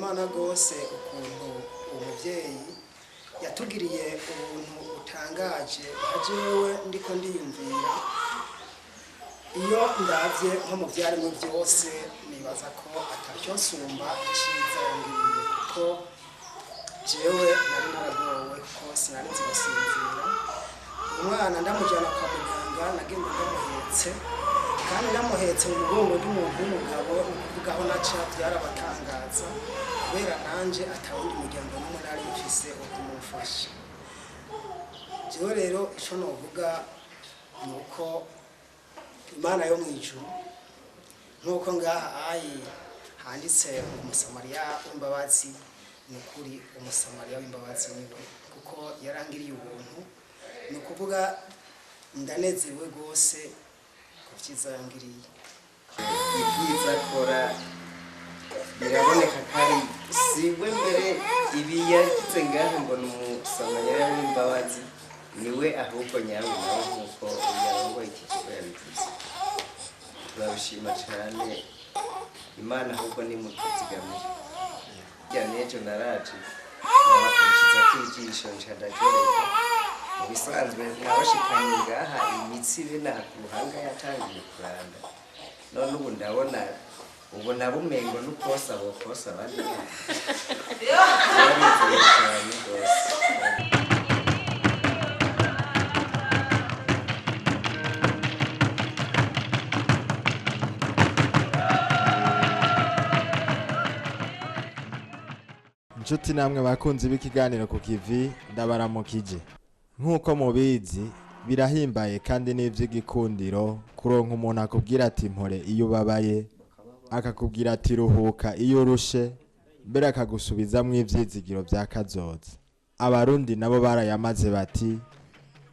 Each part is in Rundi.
Imana rwose ukuntu umubyeyi yatugiriye ubuntu butangaje jewe ndiko ndiyumvira iyo ndavye nko mu vyaremwe byose nibaza ko atacyo nsumba iciza yangiriye kuko jewe nari naragowe kuko sinari nzi gusinzira umwana ndamujyana kwa muganga nagenda ndamuhetse kandi ndamuhetse mu mugongo w'umuntu w'umugabo ukuvuga aho naca byarabatangaza kubera nanje atawundi muryango n'umwe nari mfise wo kumufasha jewe rero ico novuga nuko Imana yo mwijuru nkuko ngaha handitse umusamariya w'imbabazi nukuri umusamariya w'imbabazi niwe kuko yarangiriye ubuntu nukuvuga ndanezerewe gose kuvyiza yangiriye ibyiza akora biraboneka kandi siwe mbere ibi yagize ngaho ngo ni umusamariya w'imbabazi niwe ahubwo nyawe nawe nkuko yarongoye iki kigo yabivuze turabishima cyane Imana ahubwo ni mutuzigamiye ya nejo naraje abakurikiza kwigisho ncadagereka mu bisanzwe nabashikanye ngaha imitsi bena ku ruhanga yatangiye kuranda none ubu ndabona ubu nabumengo n'ukosa bokosa abandi cyane rwose. Inshuti namwe bakunzi b'ikiganiro Kukivi ndabaramukije. Nkuko mubizi birahimbaye kandi n'ivy'igikundiro kuronka umuntu akubwira ati mpore iyo ubabaye, akakubwira ati ruhuka iyo urushe, mbere akagusubizamwo ivyizigiro vya kazoza. Abarundi nabo barayamaze bati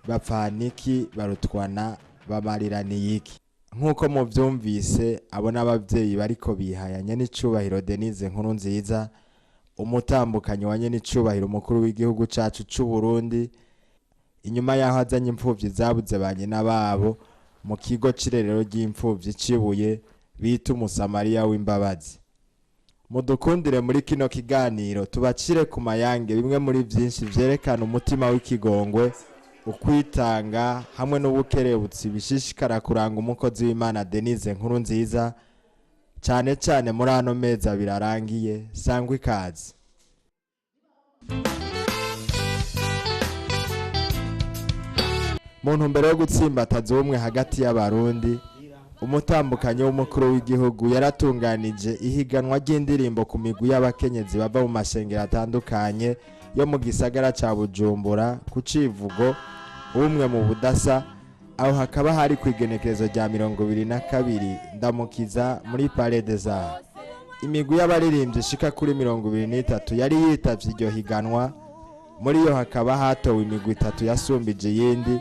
bapfaniki barutwana bamariraniye iki. Nkuko muvyumvise abo n'abavyeyi bariko bihaya Nyenicubahiro Denise nkuru nziza, umutambukanyi wa Nyenicubahiro umukuru w'igihugu cacu c'u Burundi, inyuma yaho azanye imfuvyi zabuze banye nababo mu kigo cirerero ry'imfuvyi cibuye bita umusamariya w'imbabazi. Mudukundire muri kino kiganiro tubacire ku mayange bimwe muri vyinshi vyerekana umutima w'ikigongwe, ukwitanga hamwe n'ubukerebutsi bishishikara kuranga umukozi w'Imana Denise nkuru nziza, cyane cyane muri ano mezi abiri arangiye. Sangwa ikaze. Muntu mbere yo gutsimbataza ubumwe hagati y'abarundi, umutambukanyi w'umukuru w'igihugu yaratunganije ihiganwa ry'indirimbo ku migwi y'abakenyezi bava mu mashengero atandukanye yo mu gisagara ca Bujumbura ku civugo umwe mu budasa, aho hakaba hari kwigenekerezo rya 22 ndamukiza muri Palais des Arts. Imigwi y'abaririmbyi shika kuri 23 yari yitavye iryo higanwa, muri yo hakaba hatowe imigwi 3 yasumbije yindi,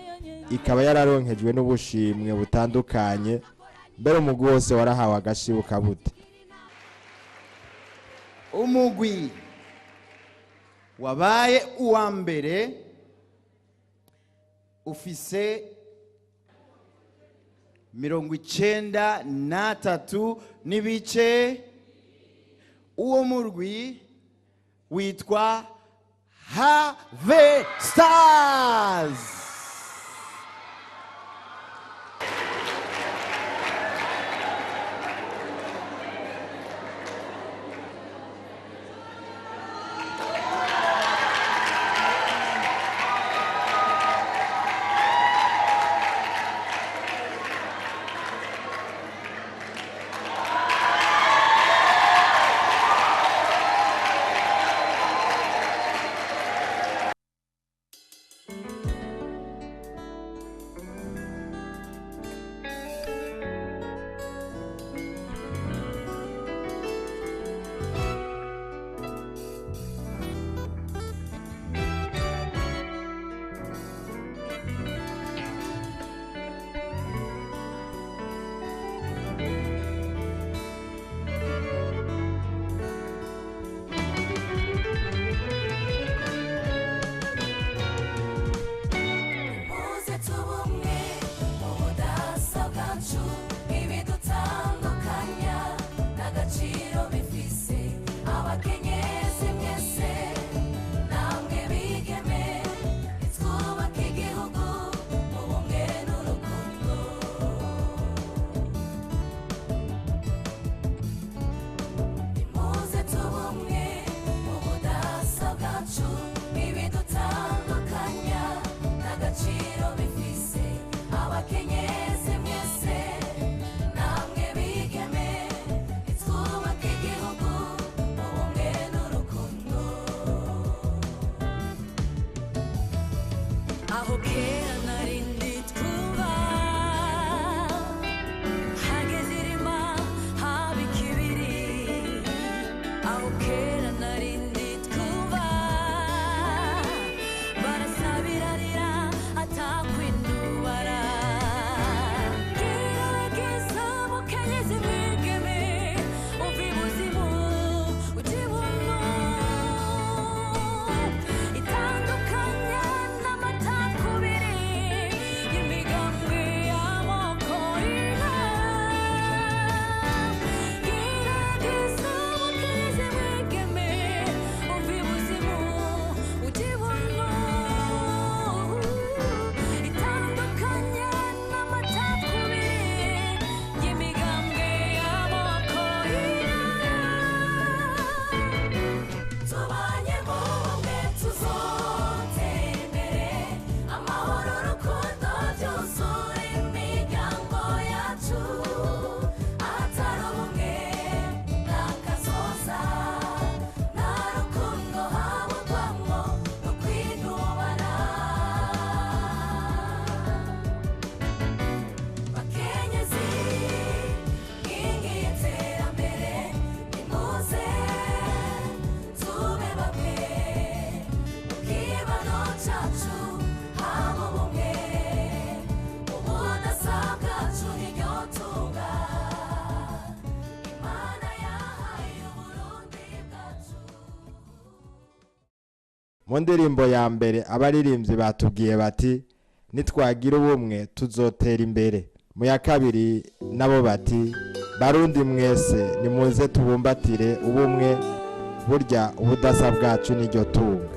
ikaba yararonkejwe n'ubushimwe butandukanye, mbere umugwi wose warahawe agashibuka bute. Umugwi wabaye uwa mbere ufise 93 n'ibice. Uwo murwi witwa Have Stars. kera narindi twuba hageze irima haba ikibiri aho kera narindi twuba barasabirarira atakwinubara gerageza mukenyezi mwigeme umva ibuzimu ujibunu itandukanye n'amatakubiri y'imigambwe y'amoko inka gerageza mukenyezi mwigeme umva ibuzimu ujibunu itandukanye n'amatakubiri y'imigambwe y'amoko tubanye mu bumwe tuzotera imbere amahoro urukundo byuzura imiryango yacu ahatari ubumwe nta kazoza nta rukundo habugwamwo no kwinubana bakenyezi inkingi y'iterambere nimuze tube bamwe mu kibano cacu haba ubumwe ubudasa bwacu niryo tunga imana yahaye uburundi bwacu. mu ndirimbo ya mbere abaririmbyi batubwiye bati nitwagira ubumwe tuzotera imbere. mu ya kabiri nabo bati barundi mwese nimuze tubumbatire ubumwe burya ubudasa bwacu niryo tunga.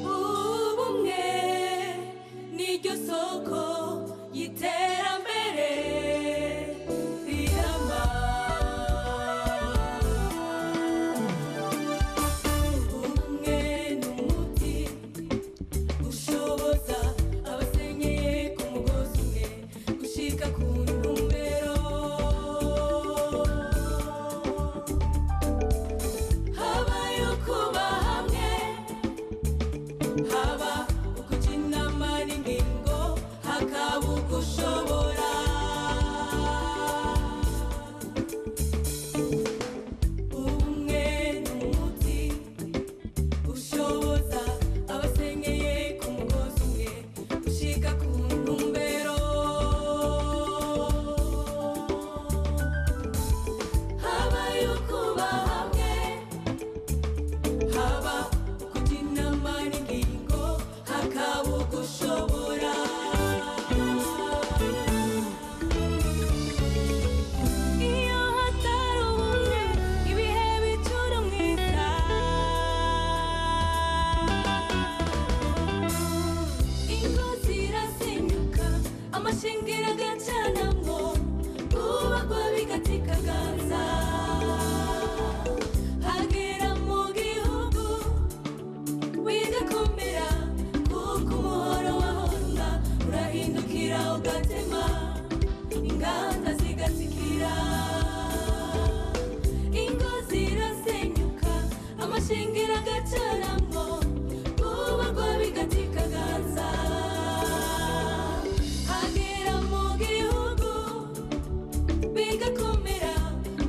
ubumwe niryo soko y'iterambere rirama ubumwe n'umuti ushoboza abasenyeye ku mugozi umwe gushika ku ntumbero habayo kuba hamwe haba ukuja inama n'ingingo hakaba ugushobora ubumwe n'umuti ushoboza abasenyeye ku mugozi umwe gushika ku ntumbero habayo kuba hamwe haba ukuja inama n'ingingo hakaba ugushobora iyo hatari ubumwe ibihe bicura umwita ingo zirasenyuka amashingira agacanamwo kubagwa bigatikagaza hagera mu gihugu wigakomera kuko umuhoro wahonga urahindukira ugatema inganda zigatikira ingo zirasenyuka amashingira agacanamwo kubagwa bigatikagaza hagera mu gihugu bigakomera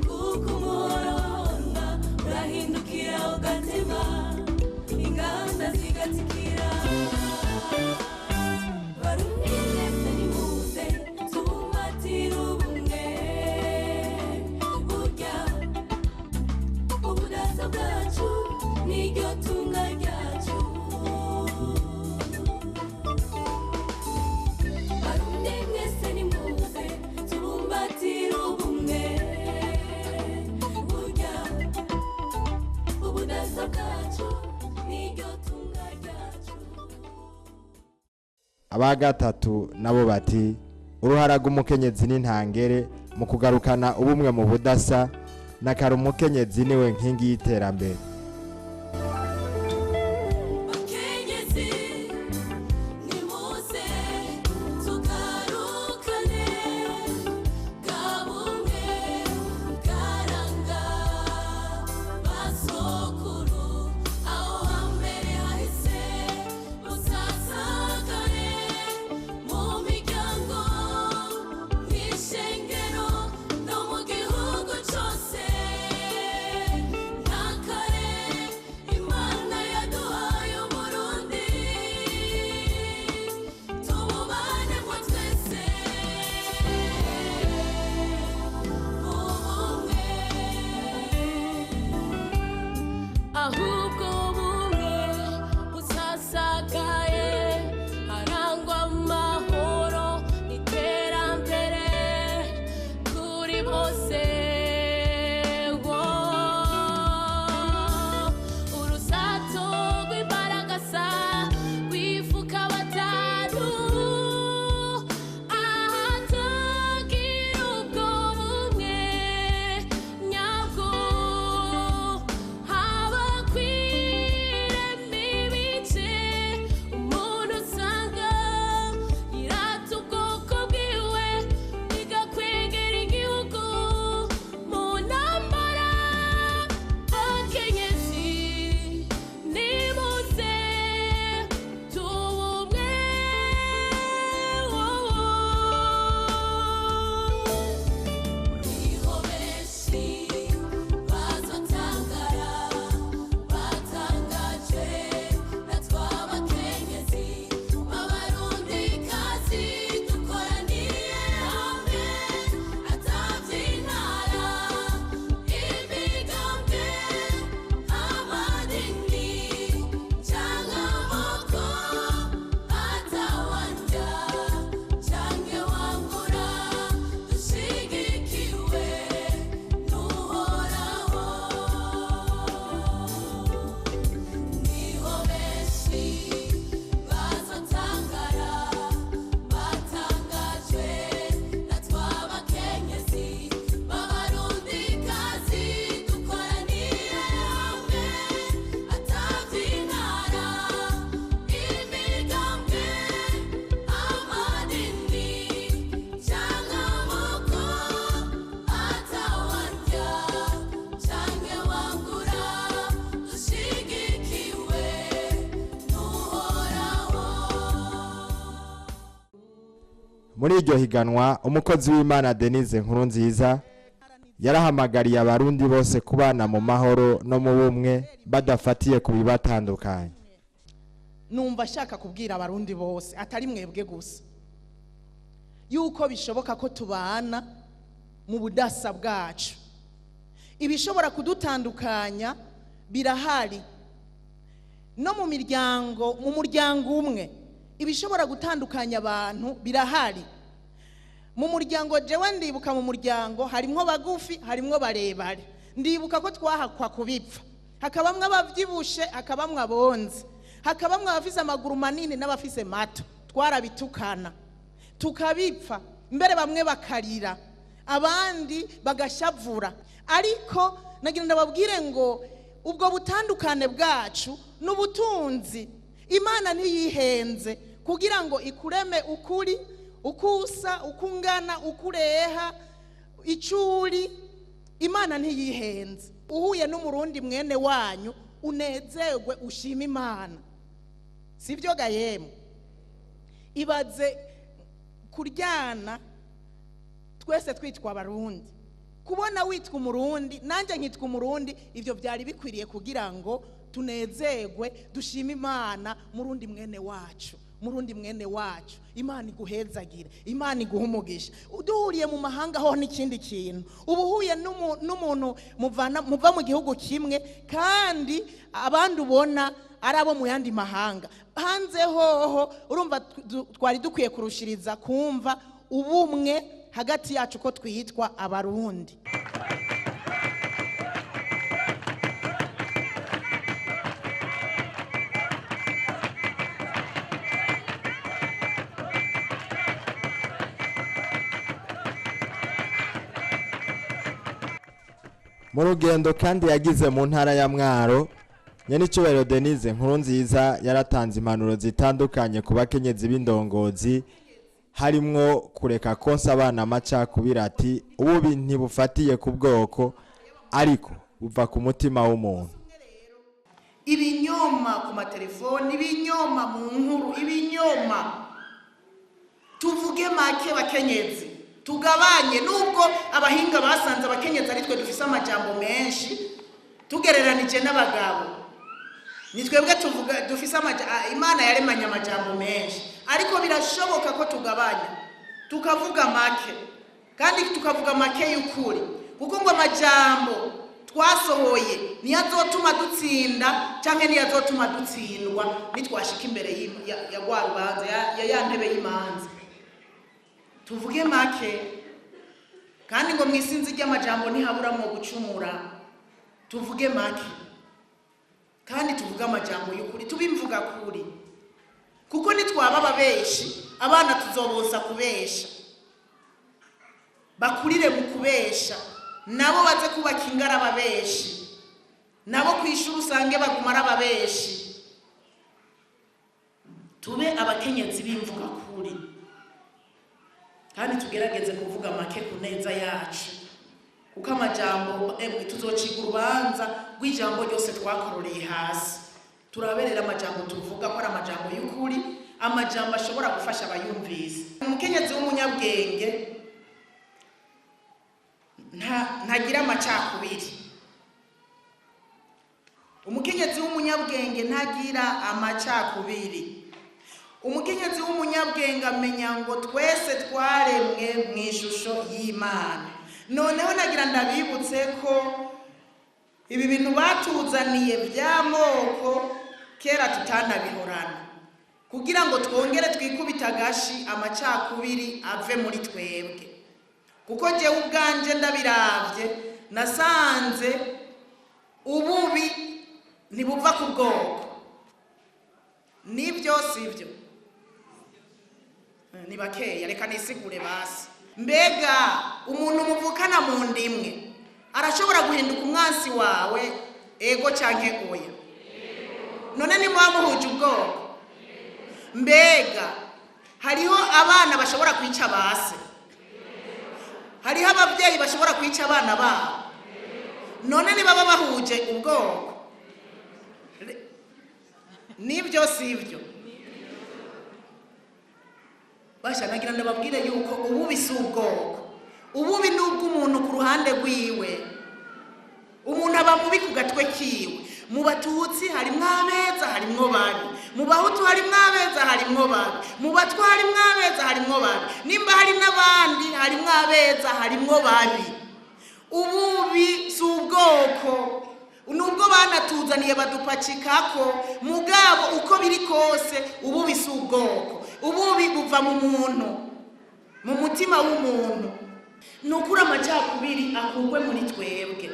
kuko umuhoro wahonga urahindukira ugatema inganda zigatikira barundi mwese nimuze tubumbatire ubumwe burya ubudasa bwacu niryo tunga ryacu barundi mwese nimuze tubumbatire ubumwe burya ubudasa bwacu niryo tunga ryacu. aba gatatu nabo bati uruhara rw'umukenyezi n'intangere mu kugarukana ubumwe mu budasa na kare umukenyezi niwe nkingi y'iterambere. bakenyezi nimuze tugarukane bwa bumwe bwaranga basokuru aho hambere hahise muri iryo higanwa umukozi w'Imana Denise Nkurunziza yarahamagariye abarundi bose kubana mu mahoro no mu bumwe badafatiye ku bibatandukanye. Numva shaka kubwira abarundi bose atari mwebwe gusa yuko bishoboka ko tubana mu budasa bwacu. Ibishobora kudutandukanya birahari. No mu muryango umwe ibishobora gutandukanya abantu birahari. Mu muryango jewe ndibuka mu muryango harimwo bagufi harimwo barebare. Ndibuka ko twahakwa kubipfa. Hakabamwe abavyibushe hakabamwe abonze. Hakabamwe abafise amaguru manini n'abafise mato. Twarabitukana. Tukabipfa mbere bamwe bakarira abandi bagashavura. Ariko nagira ndababwire ngo ubwo butandukane bwacu n'ubutunzi Imana ntiyihenze kugira ngo ikureme ukuri ukusa ukungana ukureha icuri. Imana ntiyihenze. Uhuye n'umurundi mwene wanyu unezerwe ushima Imana. Sivyo gayemu? Ibaze kuryana twese twitwa abarundi. Kubona witwa umurundi nanje nkitwa umurundi, ivyo byari bikwiriye kugira ngo tunezerwe dushima Imana. Murundi mwene wacu Imana iguhezagire, Imana iguhumugisha. Uduhuriye mu mahanga ho n'ikindi kintu. Ubuhuye n'umuntu muva mu gihugu kimwe kandi abandi ubona arabo mu yandi mahanga. Hanze hoho urumva twari dukwiye kurushiriza kumva ubumwe hagati yacu ko twitwa abarundi. Mu rugendo kandi yagize mu ntara ya Mwaro, Nyenicubahiro Denise Nkurunziza yaratanze impanuro zitandukanye ku bakenyezi b'indongozi, harimwo kureka konsa abana amacakubiri ati ububi ntibufatiye ku bwoko ariko buva ku mutima w'umuntu. Ibinyoma ku matelefoni, ibinyoma mu nkuru, ibinyoma. Tuvuge make bakenyezi, tugabanye. Nubwo abahinga basanze abakenyezi ari twe dufise amajambo menshi tugereranije n'abagabo. Ni twebwe tuvuga dufise Imana yaremanye amajambo menshi, ariko birashoboka ko tugabanya tukavuga make, kandi tukavuga make y'ukuri, kuko ngo amajambo twasohoye niyo azotuma dutsinda canke niyo azotuma dutsindwa nitwashika imbere ya rwa rubanza ya ntebe y'imanza. Tuvuge make, kandi ngo mwisinzi ry'amajambo ntihaburamwo gucumura. Tuvuge make kandi tuvuga amajambo y'ukuri, tubimvuga kuri, kuko nitwaba ababeshi abana tuzoboza kubesha, bakurire mu kubesha, nabo baze kubaka ingara ababeshi, nabo kwishura usange baguma ari ababeshi. Tube abakenyezi bimvuga kuri, kandi tugerageze kuvuga make ku neza yacu, kuko amajambo tuzociga urubanza rw'ijambo ryose twakororeye hasi. Turaberera amajambo tuvuga ko ari amajambo y'ukuri, amajambo ashobora gufasha abayumvise. Umukenyezi w'umunyabwenge ntagira amacakubiri. Umukenyezi w'umunyabwenge ntagira amacakubiri. Umukenyezi w'umunyabwenge amenya ngo twese twaremwe mu ishusho y'Imana. Noneho nagira ndabibutse ko ibi bintu batuzaniye by'amoko kera tutanabihorana, kugira ngo twongere twikubita agashi amacakubiri ave muri twebwe. Kuko jewe ubwanje ndabiravye nasanze ububi ntibuva ku bwoko. Nibyo sivyo? Ni bakeya, reka nisigure basi. Mbega umuntu muvukana mu ndimwe arashobora guhinduka umwansi wawe ego canke oya? None ni mwamuhuje ubwoko? Mbega hariho abana bashobora kwica base? Hariho abavyeyi bashobora kwica abana babo? None ni baba bahuje ubwoko? Nibyo sivyo? basha nagira ndababwire yuko ububi si ubwoko, ububi ni ubw'umuntu ku ruhande rwiwe. Umuntu aba mubi ku gatwe kiwe. Mu Batutsi harimwo abeza harimwo babi, mu Bahutu harimwo abeza harimwo babi, mu Batwa harimwo abeza harimwo babi, nimba hari n'abandi harimwo abeza harimwo babi. Ububi si ubwoko, nubwo banatuzaniye badupacikako, mugabo uko biri kose ububi si ubwoko. Ububi buva mu muntu, mu mutima w'umuntu. Nukuri amacakubiri akugwe muri twebwe.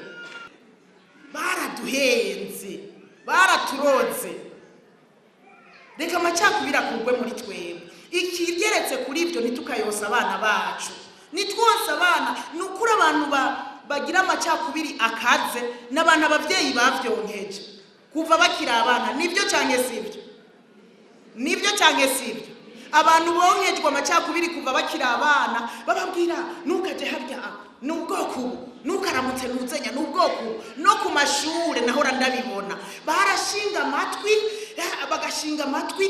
Baraduhenze, baraturoze. Reka amacakubiri akugwe muri twebwe. Ikigeretse kuri ibyo ntitukayosa abana bacu. Nitwose abana, nukuri abantu bagira amacakubiri akaze n'abana abavyeyi bavyonkeje kuva bakira abana. Nibyo canke sibyo? Nibyo canke sibyo? Abantu bonkejwe amacakubiri kuva bakira abana bababwira nukaje harya n'ubwoko nukaramutse nuzenya n'ubwoko no ku mashure nahora ndabibona barashinga amatwi bagashinga amatwi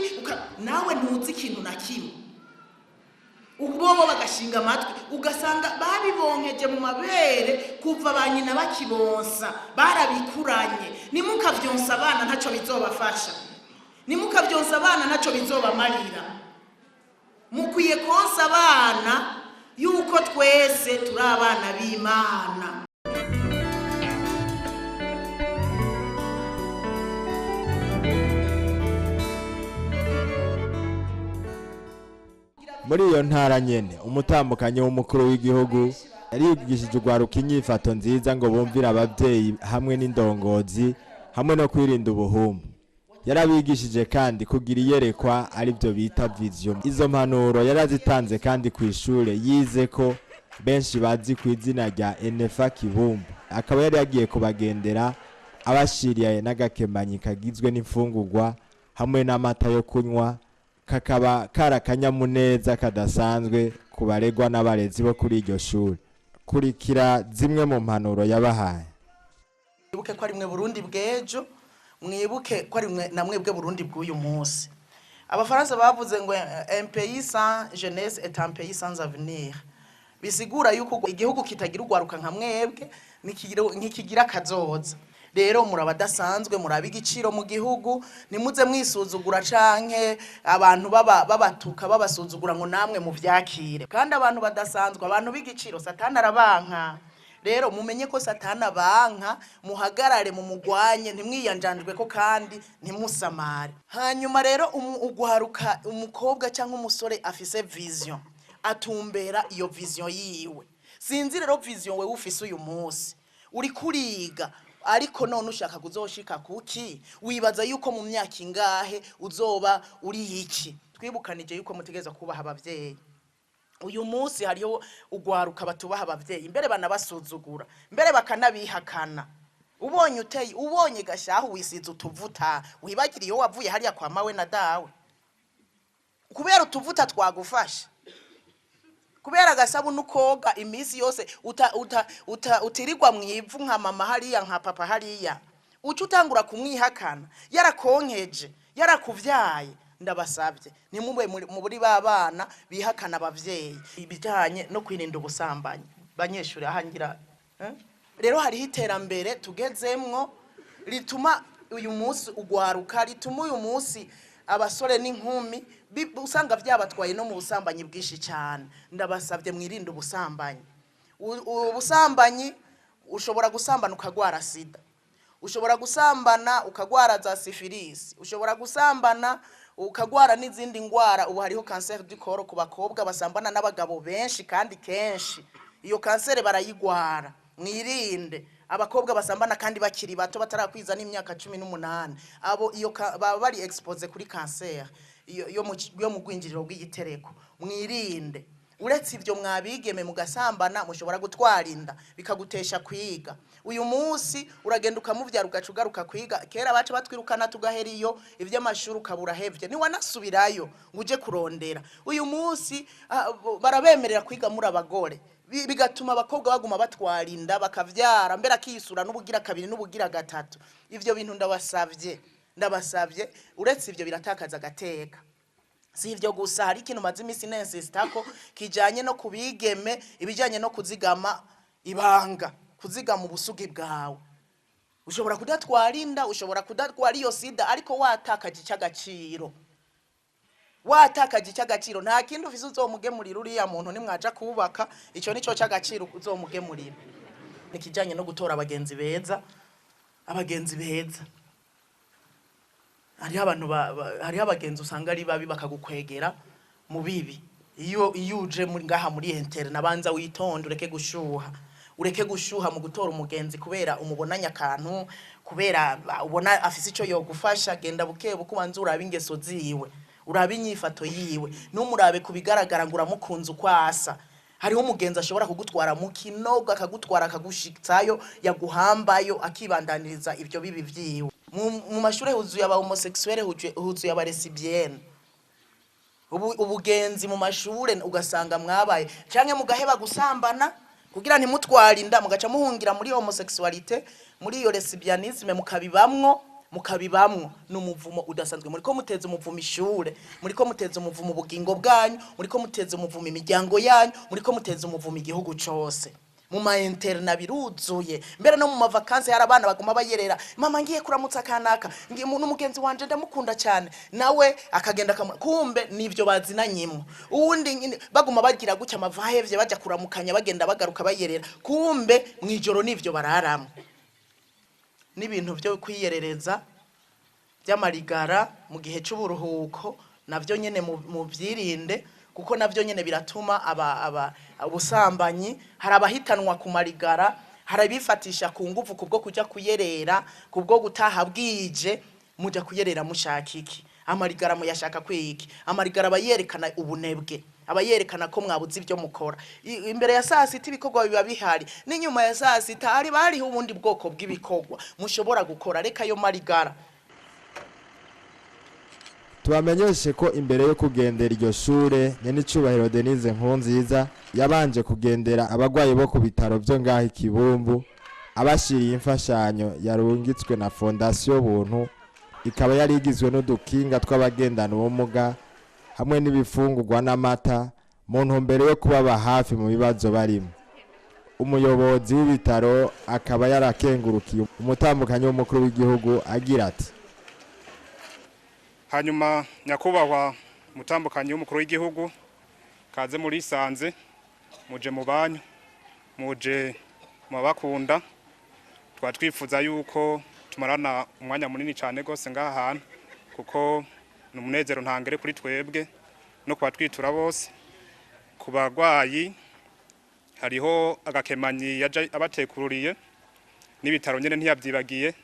nawe ntuzi ikintu na kimwe ubobo bagashinga amatwi ugasanga babibonkeje mu mabere kuva banyina bakibonsa barabikuranye. Nimukavyonsa abana ntaco bizobafasha, nimukavyonsa abana ntaco bizobamarira. Mukwiye konsa abana yuko twese turi abana b'Imana. Muri iyo ntara nyene umutambukanyi w'umukuru w'igihugu yarigishije urwaruka inyifato nziza ngo bumvire abavyeyi hamwe n'indongozi hamwe no kwirinda ubuhumbu. Yarabigishije kandi kugira iyerekwa ari byo bita vision. Izo mpanuro yarazitanze kandi ku ishure yize ko benshi bazi ku izina rya Enefa Kibumbu. Akaba yari yagiye kubagendera abashiriye n'agakemanyi kagizwe n'imfungurwa hamwe n'amata yo kunywa, kakaba karakanyamuneza kadasanzwe ku baregwa n'abarezi bo kuri iryo shuri. Kurikira zimwe mu mpanuro yabahaye. Mwibuke ko ari mwe Burundi bw'ejo, mwibuke ko ari mwe namwe bwe Burundi bw'uyu munsi. Abafaransa bavuze ngo un pays sans jeunesse est un pays sans avenir. Bisigura yuko igihugu kitagira urwaruka nka mwebwe ntikigira kazoza. Rero murabadasanzwe murabi igiciro mu gihugu, nimuze mwisuzugura canke abantu babatuka babasuzugura ngo namwe mu vyakire. Kandi abantu badasanzwe, abantu b'igiciro Satani arabanka. Rero mumenye ko Satani abanka, muhagarare mu mugwanye, ntimwiyanjanjwe ko kandi ntimusamare. Hanyuma rero ugwaruka umukobwa cyangwa umusore afise vision, atumbera iyo vision yiwe. Sinzi rero vision we ufise uyu munsi uri kuriga, ariko none ushaka kuzoshika kuki? Wibaza yuko mu myaka ingahe uzoba uri iki? Twibukanije yuko mutegeza kubaha abavyeyi. Uyu munsi hariho ugwaruka batubaha abavyeyi, mbere banabasuzugura, mbere bakanabihakana. Ubonye gashahu wisize utuvuta, wibagiriye iyo wavuye hariya kwa mawe na dawe. Kubera utuvuta twagufasha, kubera gasabu nukoga imisi yose utirirwa mwivu nka mama hariya nka papa hariya, uca utangura kumwihakana, yarakonkeje, yarakuvyaye. Ndabasabye nimube muri babana bihakana abavyeyi. Ibijanye no kwirinda ubusambanyi banyeshuri ahangira rero hari iterambere tugezemwo rituma uyu munsi ugwaruka, rituma uyu munsi abasore n'inkumi usanga byabatwaye no mu busambanyi bwishi cyane. Ndabasabye mwirinde ubusambanyi. Ubusambanyi ushobora gusambana ukagwara sida, ushobora gusambana ukagwara za syphilis, ushobora gusambana ukagwara n'izindi ngwara. Ubu hariho cancer du corps ku bakobwa basambana n'abagabo benshi kandi kenshi. Iyo cancer barayigwara. Mwirinde abakobwa basambana kandi bakiri bato batarakwiza n'imyaka 18. Abo iyo baba bari expose kuri cancer yo mu gwinjiriro bw'igitereko. Mwirinde. Uretse ibyo mwabigeme mugasambana mushobora gutwara inda bikagutesha kwiga. Uyu munsi uragenda ukamuvyara ugacugaruka kwiga. Kera baca batwirukana tugahera iyo ivy'amashuri ukabura hevye, ni wanasubirayo nguje kurondera. Uyu munsi barabemerera kwiga muri abagore, bigatuma abakobwa baguma batwara inda bakavyara, mbere akisura n'ubugira kabiri n'ubugira gatatu. Ivyo bintu ndabasavye uretse ivyo biratakaza agateka. si ivyo gusa hari ikintu maze imisi nensistako kijanye no kubigeme ibijanye no kuzigama ibanga kuzigama ubusugi bwawe ushobora kudatwara inda ushobora kudatwara iyo sida ariko watakaje icy'agaciro nta kindi ufise uzomugemurira uriya muntu nimwaja kubaka ico nico cy'agaciro uzomugemurira nikijanye no gutora abagenzi beza hariho abantu hariho abagenzi usanga ari babi bakagukwegera mu bibi iyo uje ngaha muri internet abanza witonde ureke gushuha mu gutora umugenzi kubera umubonanya akantu kubera ubona afise ico yogufasha genda buke bukubanza urabe ingeso ziwe urabe inyifato yiwe numurabe kubigaragara ngo uramukunze ukwasa hariho umugenzi ashobora kugutwara mu kinogo akagutwara akagushitsayo yaguhambayo akibandaniriza ivyo bibi vyiwe mu mashure huzuye aba homosexuel huzuye aba lesbienne ubugenzi mu mashure ugasanga mwabaye canke mugaheba gusambana kugira ntimutware inda mugaca muhungira muri homosexualité muri iyo lesbianisme mukabibamwo n'umuvumo udasanzwe muriko muteza umuvumo ishure muriko muteza umuvumo ubugingo bwanyu muriko muteza umuvumo imiryango yanyu muriko muteza umuvumo igihugu cose mu ma interna biruzuye mbere no mu mavakansi hari abana baguma bayerera mama ngiye kuramutsa kanaka ngiye n'umugenzi wanje ndamukunda cyane nawe akagenda kumbe nivyo bazinanyimwe uwundi baguma bagira gutya amavahevye baja kuramukanya bagenda bagaruka bayerera kumbe mwijoro nivyo bararamwe n'ibintu byo kwiyerereza by'amarigara mu gihe cy'uburuhuko navyo nyene mu byirinde kuko navyo nyene biratuma ubusambanyi hari abahitanwa ku marigara hari abifatisha ku nguvu kubwo kuja kuyerera kubwo gutaha bwije muja kuyerera mushaka iki amarigara muyashaka kwiki amarigara bayerekana ubunebwe abayerekana ko mwabuze ivyo mukora imbere ya saa sita ibikorwa biba bihari n'inyuma ya saa sita hariho ubundi bwoko bw'ibikorwa mushobora gukora reka yo marigara tubamenyeshe ko imbere yo kugendera iryo shure Nyenicubahiro Denise Nkunziza yabanje kugendera abagwayi bo ku bitaro byo ngaho Ikibumbu abashiriye imfashanyo yarungitswe na Fondation Buntu ikaba yari igizwe n'udukinga tw'abagendana ubumuga hamwe n'ibifungurwa n'amata mu ntumbero yo kubaba hafi mu bibazo barimo umuyobozi w'ibitaro akaba yarakengurukiye umutambukanyi w'umukuru w'igihugu agira ati hanyuma nyakubahwa umutambukanyi w'umukuru w'igihugu kaze muri sanze muje mu banyu muje mu bakunda twatwifuza yuko tumarana umwanya munini cyane gose ngaha hantu kuko numunezero ntangere kuri twebwe no kwatwitura bose ku bagwayi hariho agakemanyi yaje abatekururiye n'ibitaro nyene ntiyabyibagiye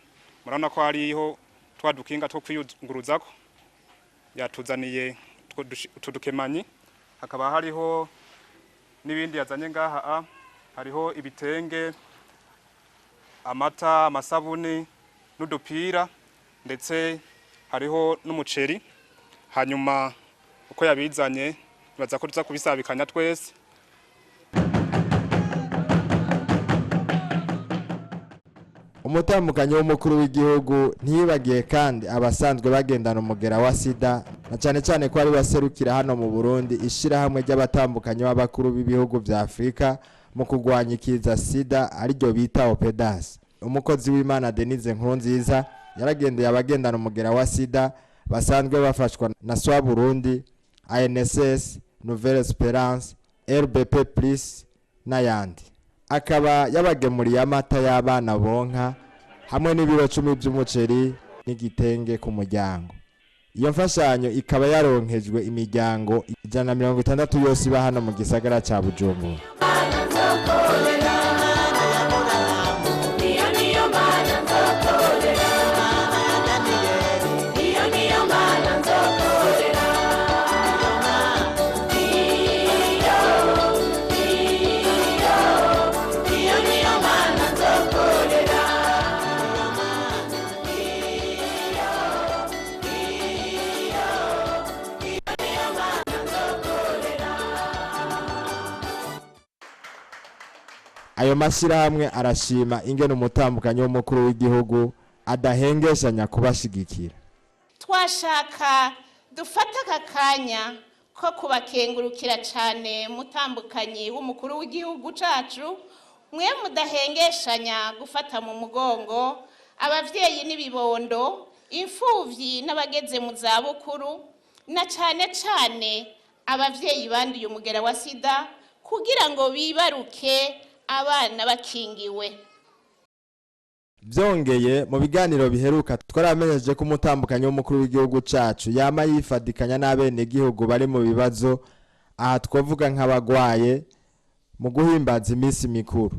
murabona ko hariho twadukinga two kwiyunguruzako yatuzaniye tudukemanyi hakaba hariho n'ibindi yazanye ngaha hariho ibitenge amata amasabuni n'udupira ndetse hariho n'umuceri hanyuma uko yabizanye baza ko tuza kubisabikanya twese umutambukanyi w'umukuru w'igihugu ntiyibagiye kandi abasanzwe bagendana umugera wa sida na cyane ko ari baserukira hano mu Burundi ishirahamwe ry'abatambukanyi b'abakuru b'ibihugu vya Afrika mu kugwanya ikiza sida ariryo bita OPEDAS umukozi w'Imana Denise Nkunziza yaragendeye abagendana umugera wa sida basanzwe bafashwa na SOA Burundi ANSS Nouvelle Espérance RBP Plus n'ayandi akaba yabagemuriye amata y'abana bonka hamwe n'ibiro 10 by'umuceri n'igitenge ku muryango iyo mfashanyo ikaba yaronkejwe imiryango 160 yose iba hano mu gisagara ca Bujumbura ayo mashyirahamwe arashima ingene umutambukanyi w'umukuru w'igihugu adahengeshanya kubashigikira twashaka dufata aka kanya ko kubakengurukira cyane mutambukanyi w'umukuru w'igihugu cacu, mwe mudahengeshanya gufata mu mugongo abavyeyi n'ibibondo, imfuvyi n'abageze mu zabukuru, na cyane cyane abavyeyi banduye umugera wa sida, kugira ngo bibaruke abana bakingiwe. Byongeye mu biganiro biheruka twaramenyeje ko umutambukanyi w'umukuru w'igihugu cacu yama yifadikanya n'abene gihugu bari mu bibazo, aha twavuga nk'abagwaye mu guhimbaza iminsi mikuru.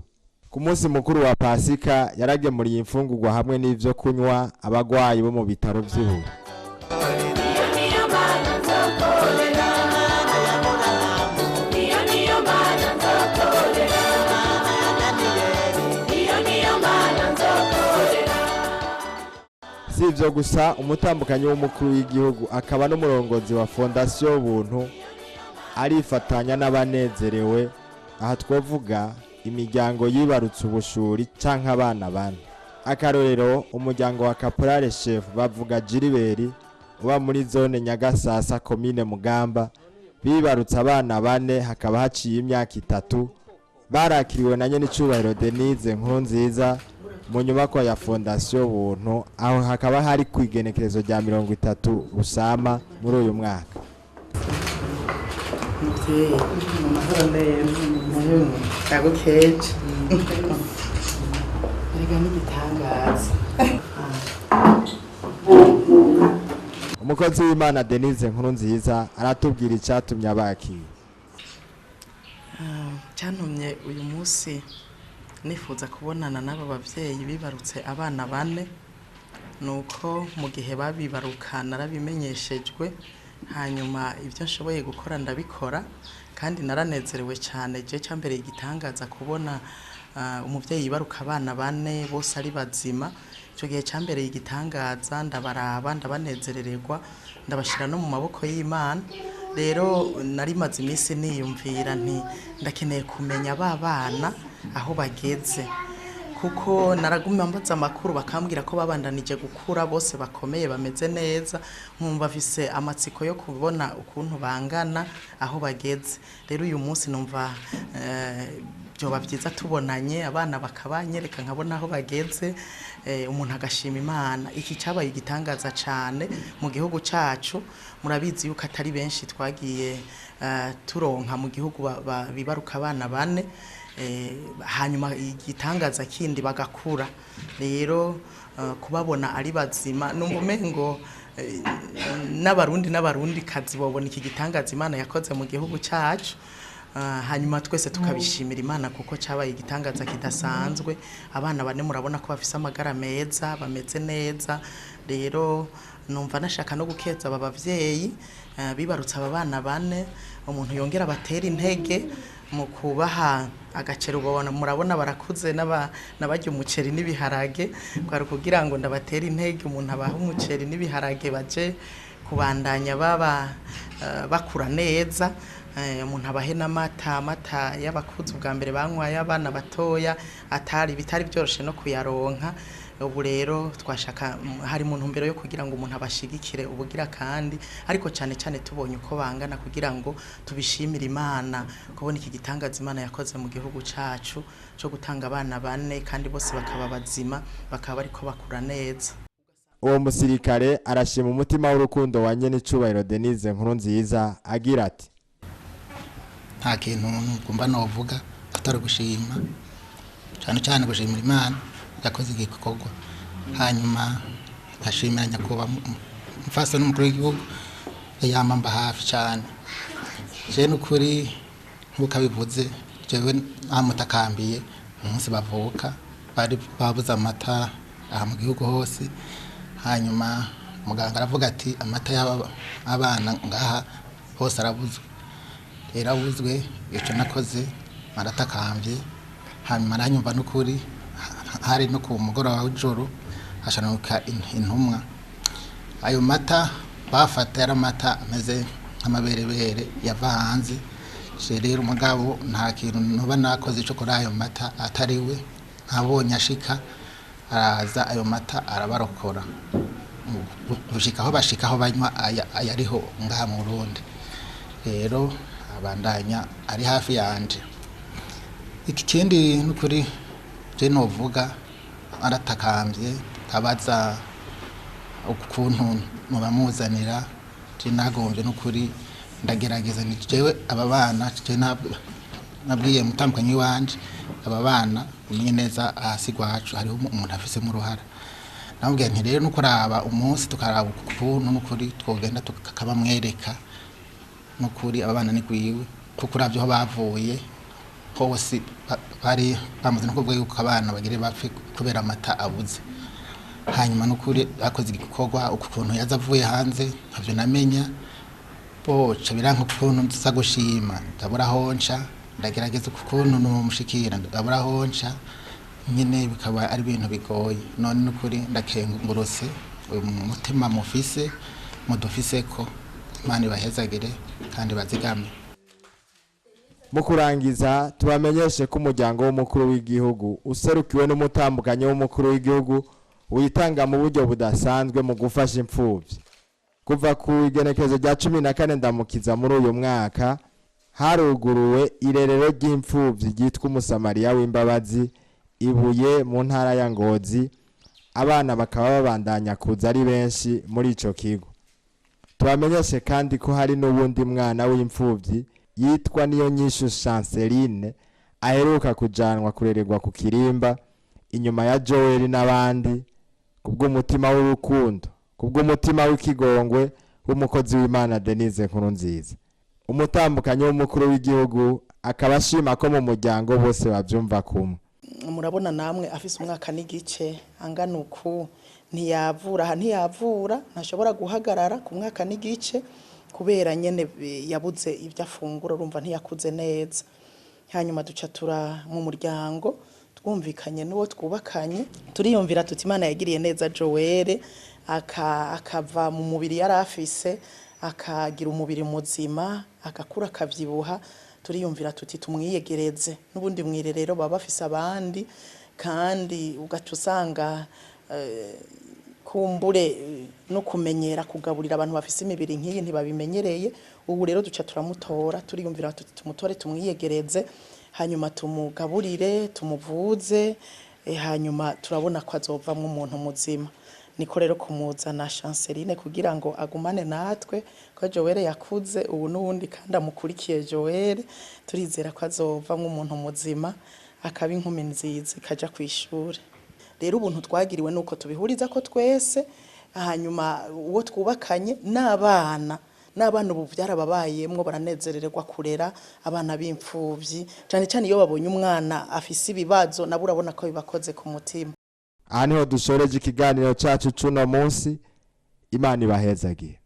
Ku munsi mukuru wa Pasika yaragemuriye imfungurwa hamwe n'ivyo kunywa abagwayi bo mu bitaro vy'Ihuru. Si ivyo gusa, umutambukanyi w'umukuru w'igihugu akaba n'umurongozi wa fondasiyo Ubuntu arifatanya n'abanezerewe, aha twavuga imiryango yibarutse ubushuri canke abana bane. Akarorero umuryango wa Caporale Chef bavuga Irabire uba muri zone Nyagasasa komine Mugamba, bibarutse abana bane hakaba haciye imyaka 3, barakiriwe na Nyenicubahiro Denise Nkurunziza mu nyubako ya fondasiyo Ubuntu, aho hakaba hari kwigenekerezo rya 30 Rusama muri uyu mwaka. Umukozi w'Imana Denise Nkurunziza aratubwira icyatumye abakira. Cyantumye uyu munsi nifuza kubonana n'aba bavyeyi bibarutse abana bane, nuko mu gihe babibaruka narabimenyeshejwe, hanyuma ibyo nshoboye gukora ndabikora, kandi naranezerewe cyane. Je cyambere igitangaza kubona umuvyeyi yibaruka abana bane bose ari bazima. Icyo gihe cyambere igitangaza, ndabaraba ndabanezerererwa, ndabashira no mu maboko y'Imana. Rero nari maze iminsi niyumvira nti ndakeneye kumenya ba bana aho bageze, kuko naragumya mbaza amakuru bakambwira ko babandanije gukura, bose bakomeye bameze neza, nkumva afise amatsiko yo kubona ukuntu bangana aho bageze. Rero uyu munsi numva byoba byiza tubonanye, abana bakabanyereka nkabona aho bageze, umuntu agashima Imana. Iki cyabaye igitangaza cyane mu gihugu cyacu. Murabizi yuko atari benshi twagiye turonka mu gihugu bibaruka abana bane, hanyuma igitangaza kindi bagakura. Rero kubabona ari bazima n'umumengo n'abarundi kazi babona iki gitangaza Imana yakoze mu gihugu cyacu. Hanyuma twese tukabishimira Imana kuko cyabaye igitangaza kidasanzwe. Abana bane murabona ko bafise amagara meza, bameze neza. Rero numva nashaka no gukeza aba bavyeyi bibarutse aba bana bane, umuntu yongera batera intege mu kubaha agacero. Murabona barakuze n'abarya umuceri n'ibiharage, kwari kugira ngo ndabatera intege, umuntu abaha umuceri n'ibiharage baje kubandanya bakura neza. Umuntu abahe n'amata y'abakuze ubwa mbere banywaye, abana batoya bitari byoroshe no kuyaronka. Ubu rero twashaka hari mu ntumbero yo kugira ngo umuntu abashigikire ubugira kandi, ariko cyane cyane tubonye uko bangana kugira ngo tubishimire Imana kubona iki gitangaza Imana yakoze mu gihugu cyacu cyo gutanga abana bane kandi bose bakaba bazima, bakaba bariko bakura neza. Uwo musirikare arashima umutima w'urukundo wa Nyenicubahiro Denise Nkurunziza agira ati: nta kintu kumva novuga atari gushima, cyane cyane gushimira Imana yakoze igikorwa. Hanyuma ashimira Nyakubahwa mfasa n'umukuru w'igihugu yamamba hafi cyane. Je n'ukuri nkuko bivuze, jewe amutakambiye umunsi bavuka bari babuza amata aha mu gihugu hose. Hanyuma muganga aravuga ati amata y'abana ngaha hose arabuzwe. Rero abuzwe, icyo nakoze maratakambye. Hanyuma aranyumva n'ukuri, hari no ku mugoroba w'ijoro hashanuka intumwa. Ayo mata bafata yari amata ameze nk'amaberebere yava hanze. Rero umugabo nta kintu nuba nakoze cyo kuri ayo mata atari we. Nkabonye ashika araza ayo mata arabarokora. gushikaho bashikaho banywa ayariho ngaha mu Burundi rero abandanya ari hafi yanje ikindi n'ukuri je novuga aratakambye abaza ukuntu mubamuzanira je nagombye n'ukuri ndagerageza ni jewe aba bana je nabwiye mutambukanyi wanje aba bana umenye neza hasi gwacu hariho umuntu afise mu ruhara nabwiye nti rero nuko raba umunsi tukaraba ukuntu n'ukuri twogenda tukabamwereka n'ukuri aba bana ni gwiwe kuko uravye ho bavuye hose bari bamaze no kuvuga yuko abana bagire bapfe kubera amata abuze hanyuma n'ukuri akoze igikorwa ukuntu yaza avuye hanze nkavyo namenya boca biranka ukuntu nza gushima ndabura honca ndagerageza ukuntu numushikira ndabura honca nyine bikaba ari ibintu bigoye none n'ukuri ndakengurutse umutima mufise mudufise ko Imana ibahezagire kandi bazigame. Mu kurangiza tubamenyeshe ko umuryango w'umukuru w'igihugu userukiwe n'umutambukanyi w'umukuru w'igihugu witanga mu buryo budasanzwe mu gufasha imfuvyi. Kuva ku igenekezo rya 14 ndamukiza muri uyu mwaka haruguruwe irerero ry'imfuvyi ryitwa Umusamariya w'imbabazi Ibuye mu ntara ya Ngozi, abana bakaba babandanya kuza ari benshi muri ico kigo. Tubamenyeshe kandi ko hari n'ubundi mwana w'imfuvyi yitwa Niyonyishu Chanceline aheruka kujanwa kurererwa ku Kirimba inyuma ya Joel n'abandi kubw'umutima w'urukundo, kubw'umutima w'ikigongwe w'umukozi w'Imana Denise Nkurunziza. Umutambukanyi w'umukuru w'igihugu akabashima ko mu muryango bose bavyumva kumwe. Murabona namwe afise umwaka n'igice angana uku ntiyavura ntashobora guhagarara ku mwaka n'igice kubera nyene yabuze ibyo afungura urumva ntiyakuze neza. Hanyuma duca tura mu muryango twumvikanye n'uwo twubakanye turiyumvira tuti Imana yagiriye neza Joel akava mu mubiri yari afise akagira umubiri muzima agakura akavyibuha turiyumvira tuti tumwiyegereze n'ubundi mwirerero baba bafise abandi kandi ugaca usanga kumbure no kumenyera kugaburira abantu bafise imibiri nk'iyi ntibabimenyereye. Ubu rero duca turamutora turiyumvira tuti tumutore tumwiyegereze hanyuma tumugaburire tumuvuze hanyuma turabona ko azovamwe umuntu muzima. Niko rero kumuzana Chanceline kugira ngo agumane natwe ko Joel yakuze ubu n'ubundi kandi amukurikiye Joel turizera ko azovamwe umuntu muzima akaba inkumi nziza kaja kwishura. Rero ubuntu twagiriwe nuko tubihuriza ko twese hanyuma uwo twubakanye n'abana ubu byarababayemwo baranezerererwa kurera abana b'imfuvyi cyane cyane iyo babonye umwana afise ibibazo nabo urabona ko bibakoze ku mutima. Aha niho dushoreje ikiganiro cyacu cuno munsi. Imana ibahezagiye.